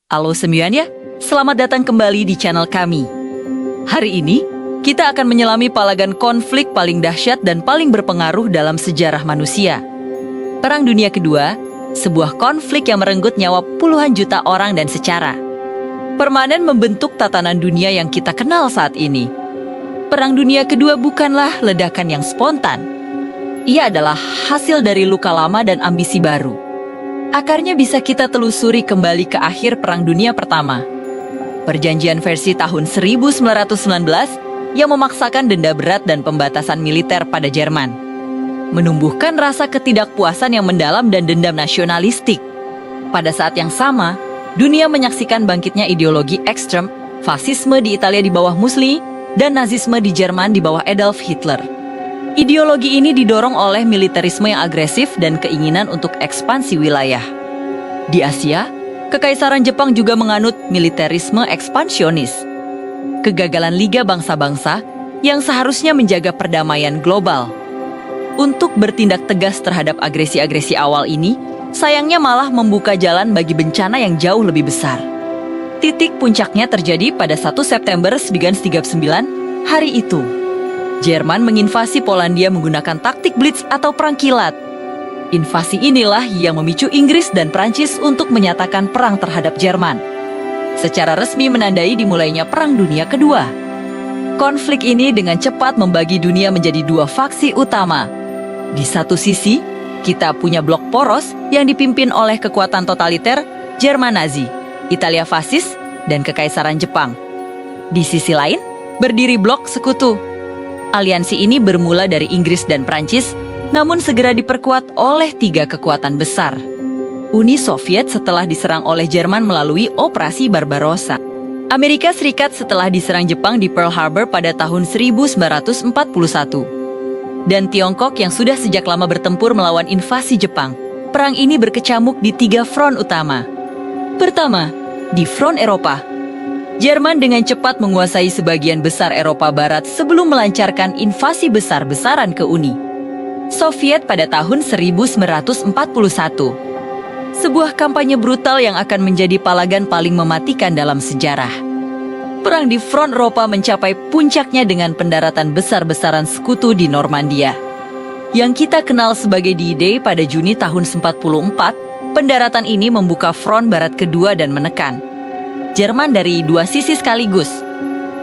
Halo semuanya, selamat datang kembali di channel kami. Hari ini, kita akan menyelami palagan konflik paling dahsyat dan paling berpengaruh dalam sejarah manusia. Perang Dunia Kedua, sebuah konflik yang merenggut nyawa puluhan juta orang dan secara permanen membentuk tatanan dunia yang kita kenal saat ini. Perang Dunia Kedua bukanlah ledakan yang spontan. Ia adalah hasil dari luka lama dan ambisi baru. Akarnya bisa kita telusuri kembali ke akhir Perang Dunia Pertama. Perjanjian versi tahun 1919 yang memaksakan denda berat dan pembatasan militer pada Jerman. Menumbuhkan rasa ketidakpuasan yang mendalam dan dendam nasionalistik. Pada saat yang sama, dunia menyaksikan bangkitnya ideologi ekstrem, fasisme di Italia di bawah Mussolini, dan nazisme di Jerman di bawah Adolf Hitler. Ideologi ini didorong oleh militerisme yang agresif dan keinginan untuk ekspansi wilayah. Di Asia, Kekaisaran Jepang juga menganut militerisme ekspansionis. Kegagalan Liga Bangsa-Bangsa yang seharusnya menjaga perdamaian global. Untuk bertindak tegas terhadap agresi-agresi awal ini, sayangnya malah membuka jalan bagi bencana yang jauh lebih besar. Titik puncaknya terjadi pada 1 September 1939, hari itu. Jerman menginvasi Polandia menggunakan taktik blitz atau perang kilat. Invasi inilah yang memicu Inggris dan Prancis untuk menyatakan perang terhadap Jerman. Secara resmi menandai dimulainya Perang Dunia Kedua. Konflik ini dengan cepat membagi dunia menjadi dua faksi utama. Di satu sisi, kita punya blok poros yang dipimpin oleh kekuatan totaliter Jerman Nazi, Italia fasis, dan Kekaisaran Jepang. Di sisi lain, berdiri blok sekutu. Aliansi ini bermula dari Inggris dan Prancis, namun segera diperkuat oleh tiga kekuatan besar. Uni Soviet setelah diserang oleh Jerman melalui Operasi Barbarossa. Amerika Serikat setelah diserang Jepang di Pearl Harbor pada tahun 1941. Dan Tiongkok yang sudah sejak lama bertempur melawan invasi Jepang. Perang ini berkecamuk di tiga front utama. Pertama, di front Eropa. Jerman dengan cepat menguasai sebagian besar Eropa Barat sebelum melancarkan invasi besar-besaran ke Uni Soviet pada tahun 1941. Sebuah kampanye brutal yang akan menjadi palagan paling mematikan dalam sejarah. Perang di front Eropa mencapai puncaknya dengan pendaratan besar-besaran sekutu di Normandia. Yang kita kenal sebagai D-Day pada Juni tahun 1944, pendaratan ini membuka front Barat kedua dan menekan Jerman dari dua sisi sekaligus.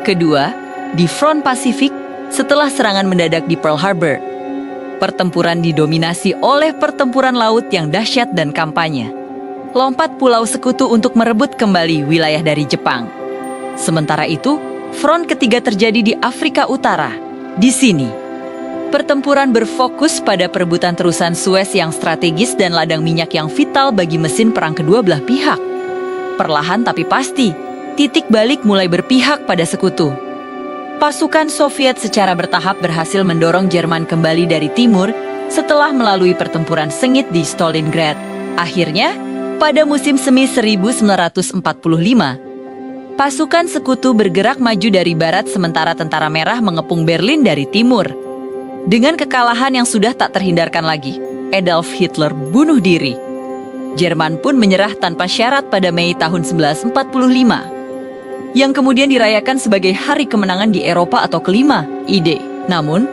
Kedua, di front Pasifik setelah serangan mendadak di Pearl Harbor. Pertempuran didominasi oleh pertempuran laut yang dahsyat dan kampanye. Lompat pulau sekutu untuk merebut kembali wilayah dari Jepang. Sementara itu, front ketiga terjadi di Afrika Utara. Di sini, pertempuran berfokus pada perebutan terusan Suez yang strategis dan ladang minyak yang vital bagi mesin perang kedua belah pihak. Perlahan tapi pasti, titik balik mulai berpihak pada sekutu. Pasukan Soviet secara bertahap berhasil mendorong Jerman kembali dari timur setelah melalui pertempuran sengit di Stalingrad. Akhirnya, pada musim semi 1945, pasukan sekutu bergerak maju dari barat sementara Tentara Merah mengepung Berlin dari timur. Dengan kekalahan yang sudah tak terhindarkan lagi, Adolf Hitler bunuh diri. Jerman pun menyerah tanpa syarat pada Mei tahun 1945, yang kemudian dirayakan sebagai hari kemenangan di Eropa atau kelima, I-Day. Namun,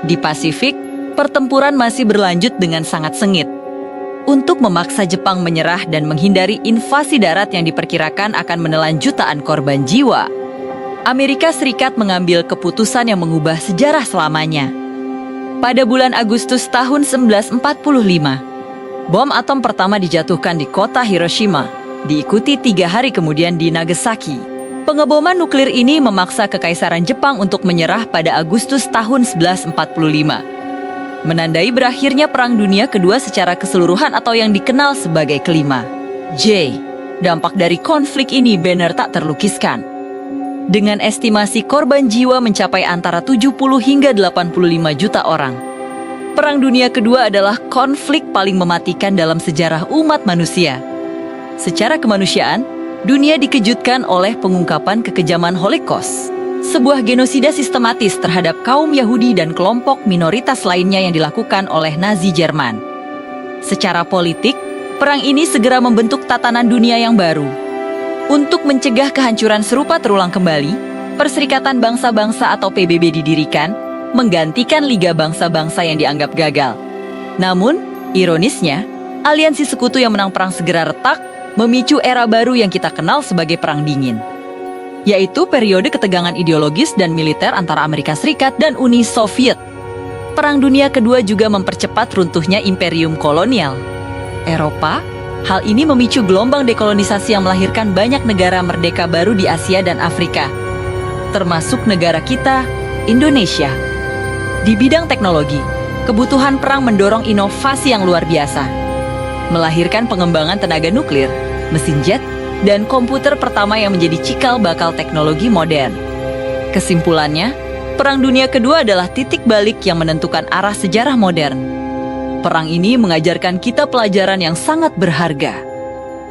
di Pasifik, pertempuran masih berlanjut dengan sangat sengit. Untuk memaksa Jepang menyerah dan menghindari invasi darat yang diperkirakan akan menelan jutaan korban jiwa, Amerika Serikat mengambil keputusan yang mengubah sejarah selamanya. Pada bulan Agustus tahun 1945, bom atom pertama dijatuhkan di kota Hiroshima, diikuti 3 hari kemudian di Nagasaki. Pengeboman nuklir ini memaksa Kekaisaran Jepang untuk menyerah pada Agustus tahun 1945. Menandai berakhirnya Perang Dunia Kedua secara keseluruhan atau yang dikenal sebagai kelima. Dampak dari konflik ini benar tak terlukiskan. Dengan estimasi korban jiwa mencapai antara 70 hingga 85 juta orang. Perang Dunia Kedua adalah konflik paling mematikan dalam sejarah umat manusia. Secara kemanusiaan, dunia dikejutkan oleh pengungkapan kekejaman Holocaust, sebuah genosida sistematis terhadap kaum Yahudi dan kelompok minoritas lainnya yang dilakukan oleh Nazi Jerman. Secara politik, perang ini segera membentuk tatanan dunia yang baru. Untuk mencegah kehancuran serupa terulang kembali, Perserikatan Bangsa-Bangsa atau PBB didirikan, menggantikan Liga Bangsa-Bangsa yang dianggap gagal. Namun, ironisnya, aliansi sekutu yang menang perang segera retak, memicu era baru yang kita kenal sebagai Perang Dingin, yaitu periode ketegangan ideologis dan militer antara Amerika Serikat dan Uni Soviet. Perang Dunia Kedua juga mempercepat runtuhnya imperium kolonial Eropa. Hal ini memicu gelombang dekolonisasi yang melahirkan banyak negara merdeka baru di Asia dan Afrika, termasuk negara kita, Indonesia. Di bidang teknologi, kebutuhan perang mendorong inovasi yang luar biasa, melahirkan pengembangan tenaga nuklir, mesin jet, dan komputer pertama yang menjadi cikal bakal teknologi modern. Kesimpulannya, Perang Dunia Kedua adalah titik balik yang menentukan arah sejarah modern. Perang ini mengajarkan kita pelajaran yang sangat berharga,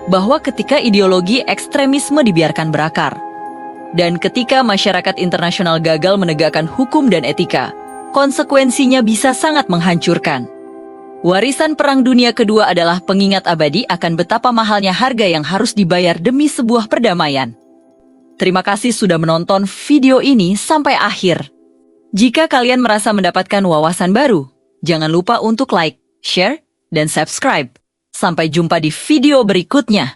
bahwa ketika ideologi ekstremisme dibiarkan berakar, dan ketika masyarakat internasional gagal menegakkan hukum dan etika, konsekuensinya bisa sangat menghancurkan. Warisan Perang Dunia Kedua adalah pengingat abadi akan betapa mahalnya harga yang harus dibayar demi sebuah perdamaian. Terima kasih sudah menonton video ini sampai akhir. Jika kalian merasa mendapatkan wawasan baru, jangan lupa untuk like, share, dan subscribe. Sampai jumpa di video berikutnya.